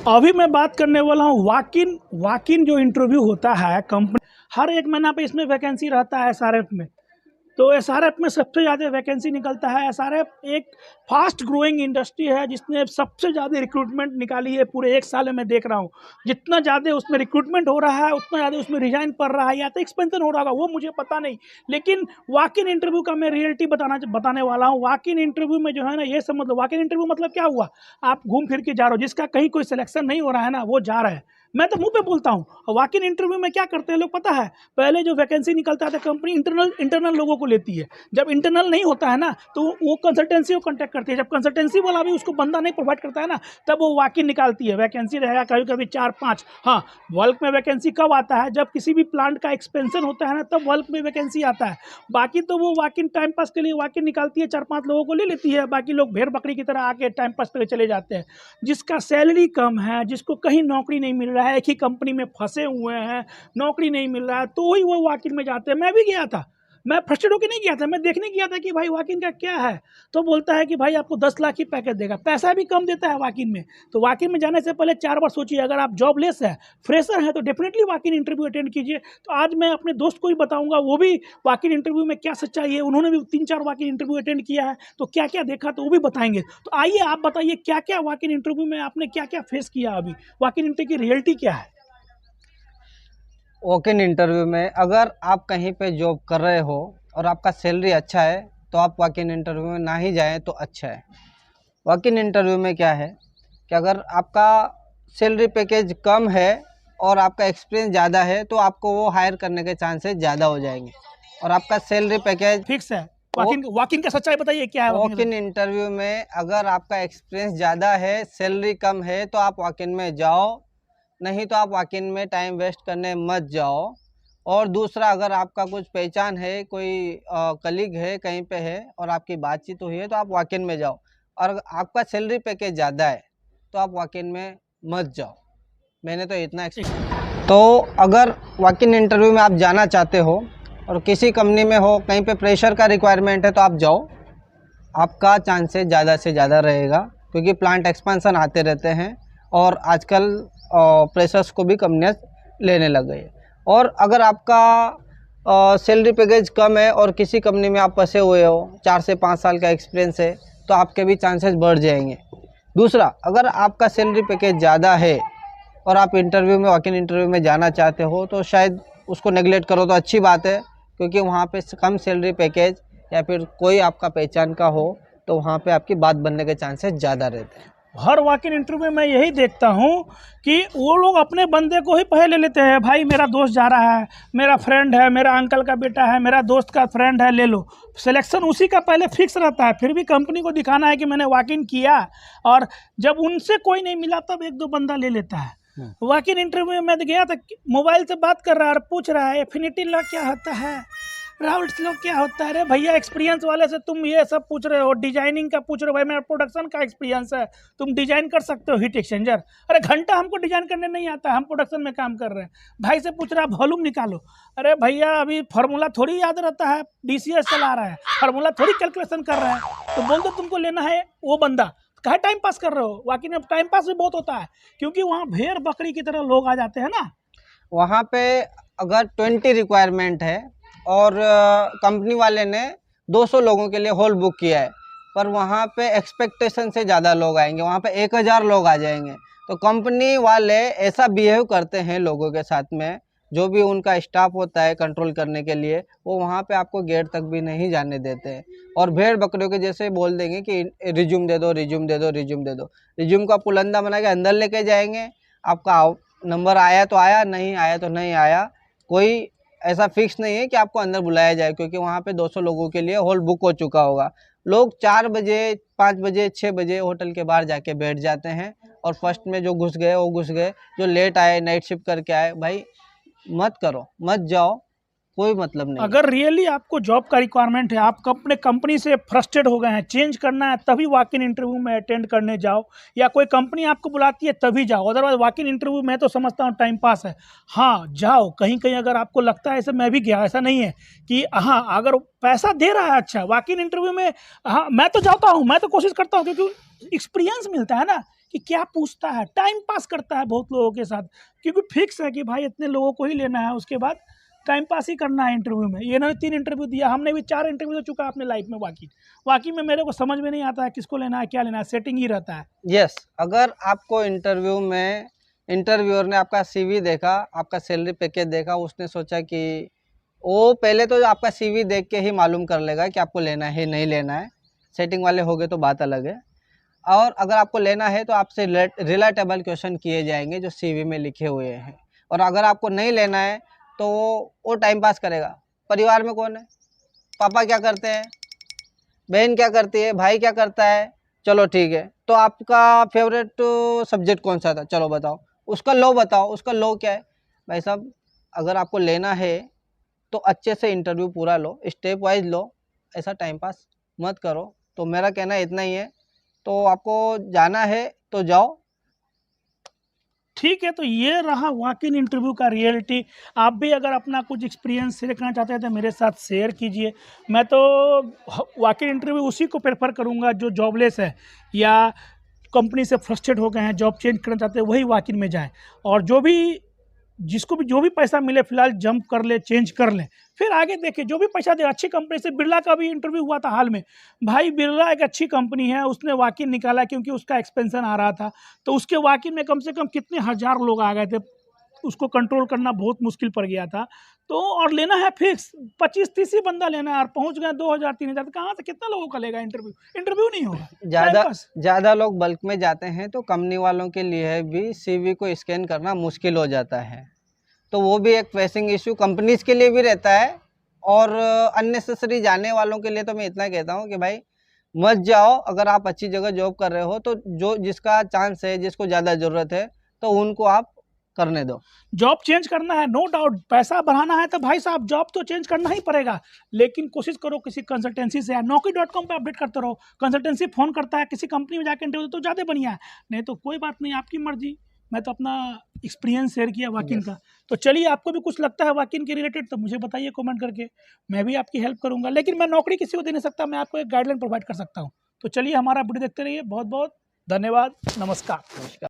अभी मैं बात करने वाला हूँ वॉक इन जो इंटरव्यू होता है कंपनी, हर एक महीना पे इसमें वैकेंसी रहता है एसआरएफ में। तो एसआरएफ में सबसे ज़्यादा वैकेंसी निकलता है। एसआरएफ एक फास्ट ग्रोइंग इंडस्ट्री है जिसने सबसे ज़्यादा रिक्रूटमेंट निकाली है पूरे 1 साल में। मैं देख रहा हूँ जितना ज़्यादा उसमें रिक्रूटमेंट हो रहा है उतना ज़्यादा उसमें रिजाइन पड़ रहा है या तो एक्सपेंशन हो रहा होगा, वो मुझे पता नहीं। लेकिन वॉक इन इंटरव्यू का मैं रियलिटी बताने वाला हूँ। वॉक इन इंटरव्यू में जो है ना, ये समझ लो वॉक इन इंटरव्यू मतलब क्या हुआ, आप घूम फिर के जा रहे हो, जिसका कहीं कोई सिलेक्शन नहीं हो रहा है ना वो जा रहा है। मैं तो मुंह पे बोलता हूँ। वॉक इन इंटरव्यू में क्या करते हैं लोग पता है, पहले जो वैकेंसी निकलता है तो कंपनी इंटरनल लोगों को लेती है। जब इंटरनल नहीं होता है ना तो वो कंसल्टेंसी को कांटेक्ट करती है। जब कंसल्टेंसी वाला भी उसको बंदा नहीं प्रोवाइड करता है ना, तब वो वॉक इन निकालती है। वैकेंसी रहेगा कभी कभी 4-5। हाँ, बल्क में वैकेंसी कब आता है, जब किसी भी प्लांट का एक्सपेंशन होता है ना, तब बल्क में वैकेंसी आता है। बाकी तो वो वॉक इन टाइम पास के लिए वॉक इन निकालती है, 4-5 लोगों को ले लेती है, बाकी लोग भेड़ बकरी की तरह आके टाइम पास करके चले जाते हैं। जिसका सैलरी कम है, जिसको कहीं नौकरी नहीं मिल रहा है, एक ही कंपनी में फंसे हुए हैं, नौकरी नहीं मिल रहा है, तो वही वो वॉक इन में जाते हैं। मैं भी गया था, मैं फ्रस्ट्रेट होकर नहीं गया था, मैं देखने गया था कि भाई वॉक इन का क्या है। तो बोलता है कि भाई आपको 10 लाख की पैकेज देगा, पैसा भी कम देता है वॉक इन में। तो वॉक इन में जाने से पहले 4 बार सोचिए। अगर आप जॉबलेस है, फ्रेशर है, तो definitely walk in interview attend कीजिए। तो आज मैं अपने दोस्त को ही बताऊंगा, वो भी वॉक इन इंटरव्यू में क्या सच्चाई है, उन्होंने भी 3-4 वॉक इन इंटरव्यू अटेंड किया है, तो क्या क्या देखा तो वो भी बताएंगे। तो आइए आप बताइए क्या क्या वॉक इन इंटरव्यू में आपने क्या क्या फेस किया, अभी वॉक इन इंटरव्यू की रियलिटी क्या है। वॉक इन इंटरव्यू में अगर आप कहीं पे जॉब कर रहे हो और आपका सैलरी अच्छा है तो आप वॉक इन इंटरव्यू में ना ही जाएं तो अच्छा है। वॉक इन इंटरव्यू में क्या है कि अगर आपका सैलरी पैकेज कम है और आपका एक्सपीरियंस ज़्यादा है तो आपको वो हायर करने के चांसेस ज़्यादा हो जाएंगे। और आपका सैलरी पैकेज फिक्स है। वॉक इन का सच्चाई बताइए क्या है वॉक इन इंटरव्यू में अगर आपका एक्सपीरियंस ज़्यादा है, सैलरी कम है तो आप वॉक इन में जाओ, नहीं तो आप वॉक इन में टाइम वेस्ट करने मत जाओ। और दूसरा, अगर आपका कुछ पहचान है, कोई कलीग है कहीं पे है और आपकी बातचीत हुई है तो आप वॉक इन में जाओ। और आपका सैलरी पैकेज ज़्यादा है तो आप वॉक इन में मत जाओ। मैंने तो इतना तो अगर वॉक इन इंटरव्यू में आप जाना चाहते हो और किसी कंपनी में हो, कहीं पे प्रेशर का रिक्वायरमेंट है तो आप जाओ, आपका चांसेस ज़्यादा से ज़्यादा रहेगा क्योंकि प्लांट एक्सपेंशन आते रहते हैं और आजकल प्रेशर्स को भी कंपनियाँ लेने लग गई है। और अगर आपका सैलरी पैकेज कम है और किसी कंपनी में आप फंसे हुए हो, 4 से 5 साल का एक्सपीरियंस है, तो आपके भी चांसेस बढ़ जाएंगे। दूसरा, अगर आपका सैलरी पैकेज ज़्यादा है और आप इंटरव्यू में वॉक इन इंटरव्यू में जाना चाहते हो तो शायद उसको नेगलेक्ट करो तो अच्छी बात है, क्योंकि वहाँ पे कम सैलरी पैकेज या फिर कोई आपका पहचान का हो तो वहाँ पे आपकी बात बनने के चांसेस ज़्यादा रहते हैं। हर वॉक इन इंटरव्यू में मैं यही देखता हूँ कि वो लोग अपने बंदे को ही पहले ले लेते हैं। भाई मेरा दोस्त जा रहा है, मेरा फ्रेंड है, मेरा अंकल का बेटा है, मेरा दोस्त का फ्रेंड है, ले लो। सिलेक्शन उसी का पहले फिक्स रहता है, फिर भी कंपनी को दिखाना है कि मैंने वॉक इन किया। और जब उनसे कोई नहीं मिला तब 1-2 बंदा ले लेता है। वॉक इन इंटरव्यू में मैं गया था, मोबाइल से बात कर रहा है और पूछ रहा है एफिनिटी लॉ क्या होता है, राउल्स लॉ क्या होता है। अरे भैया, एक्सपीरियंस वाले से तुम ये सब पूछ रहे हो, डिजाइनिंग का पूछ रहे हो। भाई मेरा प्रोडक्शन का एक्सपीरियंस है, तुम डिजाइन कर सकते हो हीट एक्सचेंजर। अरे घंटा हमको डिजाइन करने नहीं आता, हम प्रोडक्शन में काम कर रहे हैं। भाई से पूछ रहा है वॉल्यूम निकालो। अरे भैया, अभी फार्मूला थोड़ी याद रहता है, डीसीएस चला रहा है, फार्मूला थोड़ी कैलकुलेशन कर रहा है। तो बोल दो तुमको लेना है वो बंदा, कहाँ टाइम पास कर रहे हो। वाकई में टाइम पास भी बहुत होता है क्योंकि वहाँ भेड़ बकरी की तरह लोग आ जाते हैं ना। वहाँ पे अगर 20 रिक्वायरमेंट है और कंपनी वाले ने 200 लोगों के लिए हॉल बुक किया है, पर वहाँ पे एक्सपेक्टेशन से ज़्यादा लोग आएंगे, वहाँ पे 1000 लोग आ जाएंगे। तो कंपनी वाले ऐसा बिहेव करते हैं लोगों के साथ में, जो भी उनका स्टाफ होता है कंट्रोल करने के लिए, वो वहाँ पे आपको गेट तक भी नहीं जाने देते हैं और भेड़ बकरियों के जैसे बोल देंगे कि रिज्यूम दे दो, रिज्यूम दे दो, रिज्यूम दे दो। रिज्यूम का पुलंदा बना के अंदर लेके जाएंगे, आपका नंबर आया तो आया, नहीं आया तो नहीं आया। कोई ऐसा फिक्स नहीं है कि आपको अंदर बुलाया जाए, क्योंकि वहाँ पे 200 लोगों के लिए हॉल बुक हो चुका होगा। लोग 4 बजे, 5 बजे, 6 बजे होटल के बाहर जाके बैठ जाते हैं और फर्स्ट में जो घुस गए वो घुस गए, जो लेट आए, नाइट शिफ्ट करके आए, भाई मत करो, मत जाओ, कोई मतलब नहीं। अगर रियली आपको जॉब का रिक्वायरमेंट है, आप अपने कंपनी से फ्रस्ट्रेट हो गए हैं, चेंज करना है, तभी वॉक इन इंटरव्यू में अटेंड करने जाओ, या कोई कंपनी आपको बुलाती है तभी जाओ। अदरवाइज वॉक इन इंटरव्यू मैं तो समझता हूँ टाइम पास है। हाँ जाओ, कहीं कहीं अगर आपको लगता है, ऐसे मैं भी गया, ऐसा नहीं है कि हाँ अगर पैसा दे रहा है अच्छा वॉक इन इंटरव्यू में, हाँ मैं तो जाता हूँ, मैं तो कोशिश करता हूँ क्योंकि एक्सपीरियंस मिलता है ना। कि क्या पूछता है, टाइम पास करता है बहुत लोगों के साथ, क्योंकि फिक्स है कि भाई इतने लोगों को ही लेना है, उसके बाद टाइम पास ही करना है इंटरव्यू में। ये इन्होंने 3 इंटरव्यू दिया, हमने भी 4 इंटरव्यू दे चुका है अपने लाइफ में। वाकई में मेरे को समझ में नहीं आता है किसको लेना है, क्या लेना है, सेटिंग ही रहता है। यस, अगर आपको इंटरव्यू में इंटरव्यूअर ने आपका सीवी देखा, आपका सैलरी पैकेज देखा, उसने सोचा कि वो पहले तो आपका सीवी देख के ही मालूम कर लेगा कि आपको लेना है नहीं लेना है। सेटिंग वाले हो गए तो बात अलग है। और अगर आपको लेना है तो आपसे रिलेटेबल क्वेश्चन किए जाएंगे जो सीवी में लिखे हुए हैं। और अगर आपको नहीं लेना है तो वो टाइम पास करेगा। परिवार में कौन है? पापा क्या करते हैं, बहन क्या करती है, भाई क्या करता है, चलो ठीक है। तो आपका फेवरेट सब्जेक्ट कौन सा था, चलो बताओ। उसका लो बताओ, उसका लो क्या है। भाई साहब, अगर आपको लेना है तो अच्छे से इंटरव्यू पूरा लो, स्टेप वाइज लो, ऐसा टाइम पास मत करो। तो मेरा कहना इतना ही है। तो आपको जाना है तो जाओ। ठीक है, तो ये रहा वॉक इन इंटरव्यू का रियलिटी। आप भी अगर अपना कुछ एक्सपीरियंस शेयर करना चाहते हैं तो मेरे साथ शेयर कीजिए। मैं तो वॉक इन इंटरव्यू उसी को प्रेफर करूंगा जो जॉबलेस है या कंपनी से फ्रस्ट्रेट हो गए हैं, जॉब चेंज करना चाहते हैं, वही वॉक इन में जाएं। और जिसको भी जो भी पैसा मिले फिलहाल जंप कर ले, चेंज कर ले, फिर आगे देखे जो भी पैसा दे। अच्छी कंपनी से, बिरला का भी इंटरव्यू हुआ था हाल में। भाई बिरला एक अच्छी कंपनी है, उसने वॉक इन निकाला क्योंकि उसका एक्सपेंशन आ रहा था। तो उसके वॉक इन में कम से कम कितने हजार लोग आ गए थे, उसको कंट्रोल करना बहुत मुश्किल पड़ गया था। तो और लेना है फिक्स 25-30 ही बंदा लेना है, और पहुंच गए 2000-3000, तो कहाँ से कितना लोगों का लेगा इंटरव्यू? इंटरव्यू नहीं होगा। ज़्यादा लोग बल्क में जाते हैं तो कंपनी वालों के लिए भी सीवी को स्कैन करना मुश्किल हो जाता है। तो वो भी एक फेसिंग इशू कंपनीज के लिए भी रहता है। और अननेसेसरी जाने वालों के लिए तो मैं इतना कहता हूँ कि भाई मत जाओ। अगर आप अच्छी जगह जॉब कर रहे हो तो जो जिसका चांस है, जिसको ज़्यादा ज़रूरत है, तो उनको आप करने दो। जॉब चेंज करना है, नो डाउट, पैसा बढ़ाना है तो भाई साहब जॉब तो चेंज करना ही पड़ेगा। लेकिन कोशिश करो किसी कंसल्टेंसी से, naukri.com पे अपडेट करते रहो। कंसल्टेंसी फोन करता है, किसी कंपनी में जाकर इंटरव्यू तो ज़्यादा बढ़िया है, नहीं तो कोई बात नहीं, आपकी मर्जी। मैं तो अपना एक्सपीरियंस शेयर किया वॉक इन का। तो चलिए, आपको भी कुछ लगता है वॉक इन के रिलेटेड तो मुझे बताइए कमेंट करके, मैं भी आपकी हेल्प करूंगा। लेकिन मैं नौकरी किसी को दे नहीं सकता, मैं आपको एक गाइडलाइन प्रोवाइड कर सकता हूँ। तो चलिए, हमारा वीडियो देखते रहिए। बहुत बहुत धन्यवाद, नमस्कार।